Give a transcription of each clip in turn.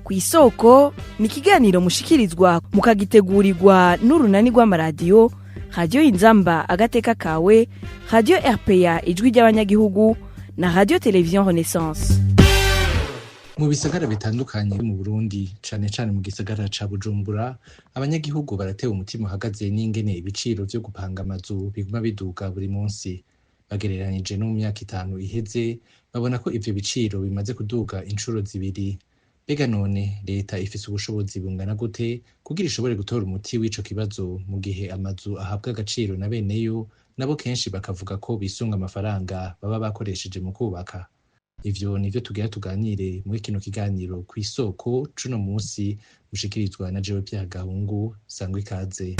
kw'isoko ni ikiganiro mushikirizwa mukagitegurirwa n'urunani rw'amaradiyo Radio Inzamba agateka kawe, Radio RPA ijwi ry'abanyagihugu na Radio Television Renaissance. Mu bisagara bitandukanye mu Burundi, cane cane mu gisagara ca Bujumbura, abanyagihugu baratewe umutima uhagaze n'ingene ibiciro vyo gupanga amazu biguma biduga buri munsi. Bagereranije no mu myaka 5 iheze, babona ko ivyo biciro bimaze kuduga incuro zibiri. Bega none leta ifise ubushobozi bungana gute kugira ishobore gutora umuti w'ico kibazo mu gihe amazu ahabwa agaciro na beneyo nabo kenshi bakavuga ko bisunga amafaranga baba bakoresheje mu kubaka. Ivyo nivyo tugira tuganire muri kino kiganiro kw'isoko cuno munsi mushikirizwa na Jewe Byagahungu. Sangwe ikaze.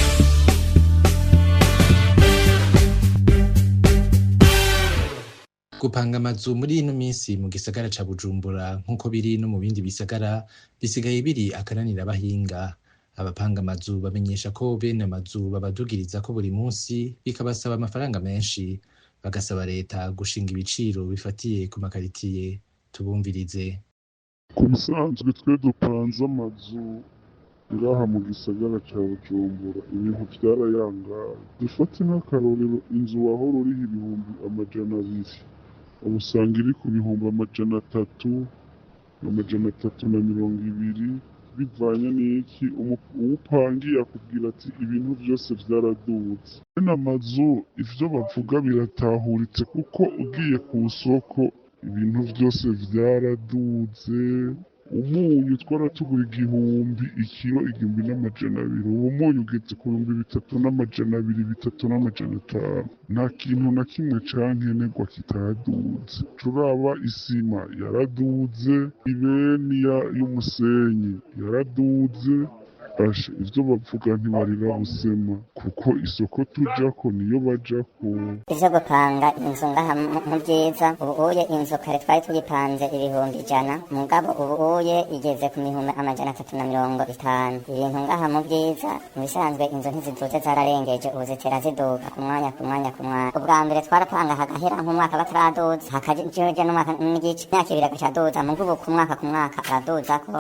Gupanga amazu muri ino minsi mu gisagara ca Bujumbura nk'uko biri no mu bindi bisagara bisigaye biri akananira abahinga. Abapanga amazu bamenyesha ko bene amazu babadugiriza ko buri munsi bikabasaba amafaranga menshi, bagasaba leta gushinga ibiciro bifatiye ku makaritiye. Tubumvirize. Ku bisanzwe twe dupanze amazu ngaha mu gisagara ca Bujumbura ibintu vyarayangaye. Dufate nk'akarorero inzu wahora uriha ibihumbi 200, ubu usanga iri ku bihumbi 300, 320, bivanye n'iki uwupangiye akubwira ati ibintu vyose vyaradutse. Bene amazu ivyo bavuga biratahuritse kuko ugiye ku soko ibintu vyose vyaraduze. Umunyu twaratugura 1000 ikiro 1200, ubu umunyu ugeze ku 3200, 3500. Nta kintu na kimwe cankenerwa kitaduze. Turaba isima yaraduze, ibeni y'umusenyi yaraduze. Basha ivyo bavuga ntibarira busema kuko isoko tujako niyo bajako. Ivyo gupanga inzu ngaha mu byiza, ubuye inzu kare twari tugipanze 100, mugabo ubuye igeze ku 350. Ibintu ngaha mu byiza mu bisanzwe inzu ntiziduze zararengeje, ubu zitera ziduga ku mwanya. Ubwa mbere twarapanga hagahera nk'umwaka bataraduza, hakajeje n'umwaka n'igice, myaka 2 gacaduza, mugabo ku mwaka araduzako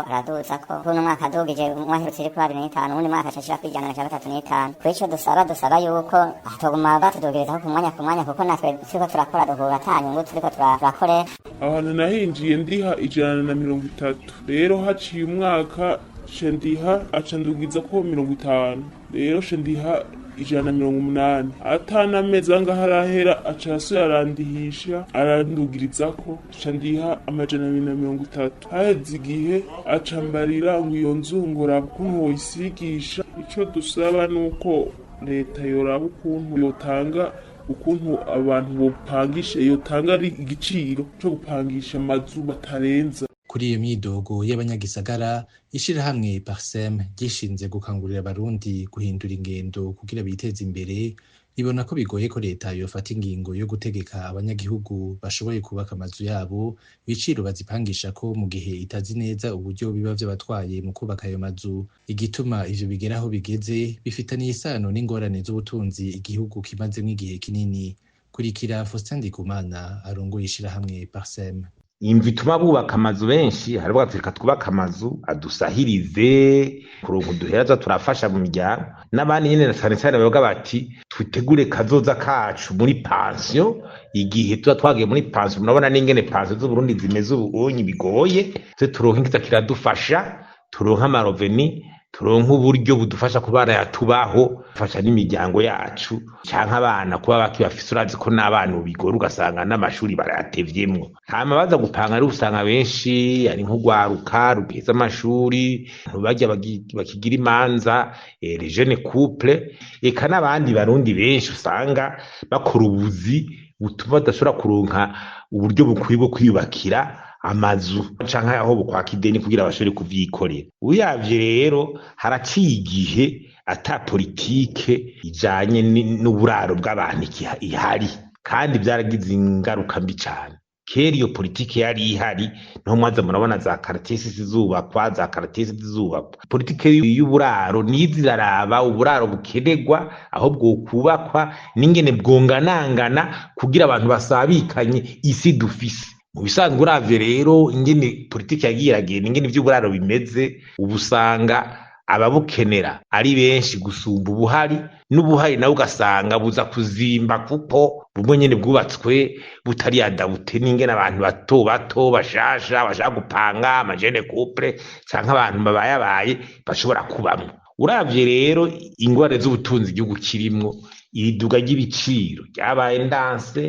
kuno mwaka adugije umwahirutse iri 25, ubundi mwaka ashashira kwijana na 35. Kwico dusaba yuko atoguma batudugirizaho ku mwanya kuko natwe turiko turakora duhura atanyungu turiko turakore. Ahantu nahinjiye ndiha 130, rero haciye umwaka shendiha acandugiza ko 50, rero shendiha 180. Atana meza ngaharahera acaso yarandihisha arandugirizako shandiha 230. Haheze igihe acambarira ngo iyo nzu ngora kuntu woyisigisha. Ico dusaba nuko leta yoraba ukuntu yotanga ukuntu abantu bopangisha, yotanga ari igiciro cyo gupangisha amazu batarenza. Kuri iyo myidogo y'abanyagisagara, ishirahamwe Parsem gishinze gukangurira abarundi guhindura ingendo kugira biteze imbere, ibona ko bigoye ko leta yofata ingingo yo gutegeka abanyagihugu bashoboye kubaka amazu yabo ibiciro bazipangisha ko mu gihe itazi neza uburyo biba vy'abatwaye mu kubaka ayo mazu. Igituma ivyo bigeraho bigeze bifitaniye isano n'ingorane z'ubutunzi igihugu kimazemwo igihe kinini. Kurikira Faustin Ndikumana arongoye ishirahamwe Parsem. Imvi tuma bubaka amazu benshi, haribwa tureka twubaka amazu adusahirize kuronka duheraza turafasha mu miryango. N'abandi nyene cyane bavuga bati twitegure kazoza kacu muri pension, igihe tuza twagiye muri pension. Murabona n'ingene pension z'u Burundi zimeze ubunyi bigoye, twe turonka inkiza kiradufasha, turonka amaroveni, turonka uburyo budufasha kubara yatubaho, fasha n'imiryango yacu canke abana kuba bakibafise. Urazi ko n'abana ubigora ugasanga n'amashuri barayatevyemwo. Hama baza gupanga ari usanga benshi ari nk'ugwaruka rugeza amashuri, ntibajya bakigira imanza, les jeunes couples, eka n'abandi barundi benshi usanga bakora ubuzi butuma badashobora kuronka uburyo bukwiye bwo kwiyubakira amazu canke aho bukwaka ideni kugira bashobore kuvyikorera. Uyavye rero haraciye igihe ata politike ijanye n'uburaro bw'abantu ihari, kandi byaragize ingaruka mbi cane. Kera iyo politike yari ihari, no mwaza murabona za quartiers zizubakwa, za quartiers zizubakwa. Politike y'uburaro niziraraba uburaro bukenerwa aho bwo kubakwa n'ingene bwonganangana kugira abantu basabikanye isi dufise. mu bisanzwe uravye rero ingene politiki yagiye iragenda ingene ivy'uburaro bimeze ubu usanga ababukenera ari benshi gusumba ubuhari n'ubuhari nawe ugasanga buza kuzimba kuko bumwe nyene bwubatswe butari adabute n'ingene abantu bato bato bashasha bashaka gupanga amajene couple canke abantu babayabaye bashobora kubamwo. Uravye rero ingwara z'ubutunzi igihugu kirimwo iriduga ry'ibiciro ryabaye ndanse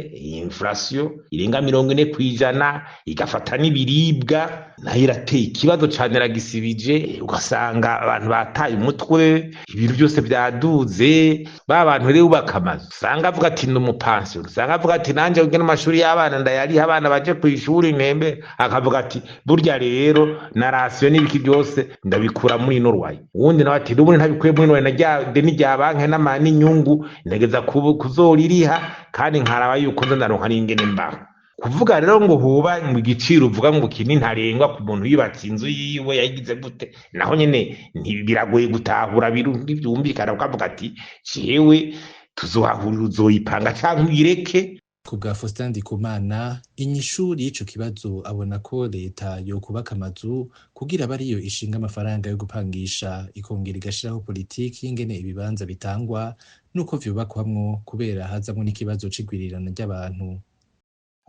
inflation irenga 40% igafata n'ibiribwa nayo irateye ikibazo cane iragisibije ugasanga abantu bataye umutwe ibintu byose byaduze ba bantu rero ubakamaze usanga avuga ati ndumupansiyo usanga avuga ati nanje ugena amashuri y'abana ndayari abana baje ku ishuri ntembe akavuga ati burya rero na rasiyo n'ibiki byose ndabikura muri Norway uwundi nawe ati ndubone ntabikuye muri Norway najya rya banke n'amani inyungu ndageza kuzoririha kandi nkaraba yuko ndaronka n'ingene mbaho. Kuvuga rero ngo huba mu giciro uvuga ngo kini ntarengwa ku muntu yibatse inzu yiwe yagize gute naho nyene biragoye gutahura byumvikana ukavuga ati jewe tuzohahurira uzoyipanga canke uyireke. Ku bwa Faustin Ndikumana inyishuri y'ico kibazo abona ko leta yo kubaka amazu kugira bariyo ishinga amafaranga yo gupangisha ikongera igashiraho politiki y'ingene ibibanza bitangwa nuko vyubakwamwo kubera hazamwo n'ikibazo c'igwirirana ry'abantu.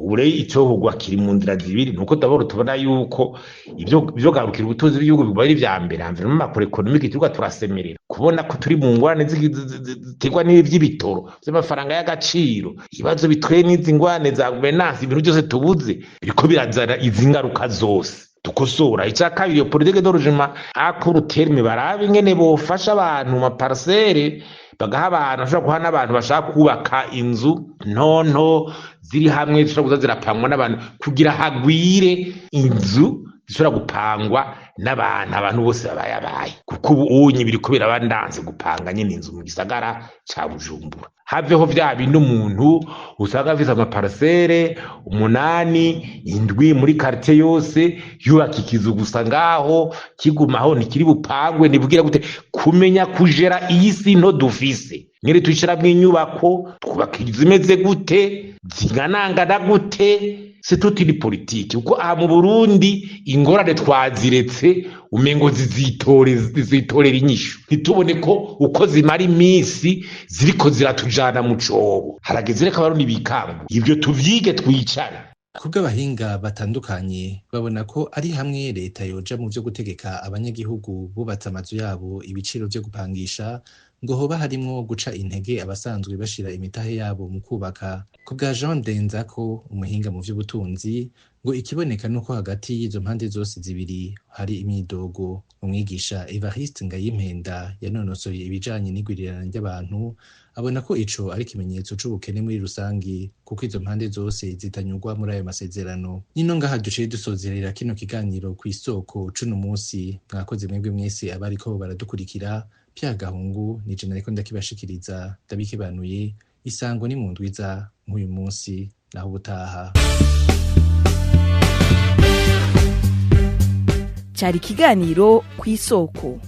Ure icohugwa kiri mu nzira zibiri nuko daboro tubona yuko ivyo garukira ubutunzi bw'igihugu biba ari vya mbere hamwe mu makuru economique turuka turasemerera kubona ko turi mu ngwane ziterwa n'ivy'ibitoro by'amafaranga y'agaciro ibibazo bitwe n'izi ngwane za governance ibintu byose tubuze biriko birazana izi ngaruka zose tukosora icya kabiri iyo politique d'origine akuru terme barabe ingene bofasha abantu ma parcelle bagaha abantu bashobora guha n'abantu bashaka kubaka inzu ntonto ziri hamwe zishobora kuza zirapangwa n'abantu kugira hagwire inzu zishobora gupangwa n'abantu bose babayabaye kuko ubu unye biriko birabandanze gupanga nyine inzu mu gisagara ca Bujumbura haveho vya bindi umuntu usanga afise amaparcelle 8 indwi muri quartier yose yubaka ikizu gusa ngaho kigumaho ntikiri bupangwe nibugira gute kumenya kujera iyi si no dufise nyiri twishira bw'inyubako twubaka izimeze gute zinganangana gute c'est toute une politique uko aha mu Burundi ingorane twaziretse umengo zizitorera inyishu ntitubone ko uko zimara iminsi ziriko ziratujana mu cobo harageze reka barundi bikangu ibyo tuvyige twicare. Kubw'abahinga batandukanye babona ko ari hamwe leta yoja mu vyo gutegeka abanyagihugu bubatse amazu yabo ibiciro vyo gupangisha ngo hoba harimwo guca intege abasanzwe bashira imitahe yabo mu kubaka. Kubwa Jean Denzako umuhinga mu vy'ubutunzi ngo ikiboneka nuko hagati y'izo mpande zose zibiri hari imyidogo. Umwigisha Evariste Ngayimpenda yanonosoye ibijanye n'igwirirana ry'abantu abona ko ico ari ikimenyetso c'ubukene muri rusangi kuko izo mpande zose zitanyurwa muri ayo masezerano. Nino ngaha duciye dusozerera kino kiganiro kw'isoko cuno musi mwakoze mwebwe mwese abariko baradukurikira. Pierre Gahungu ni jena ariko ndakibashikiriza ndabikebanuye isango ni mu ndwiza nk'uyu munsi naho ubutaha. Cari ikiganiro kw'isoko.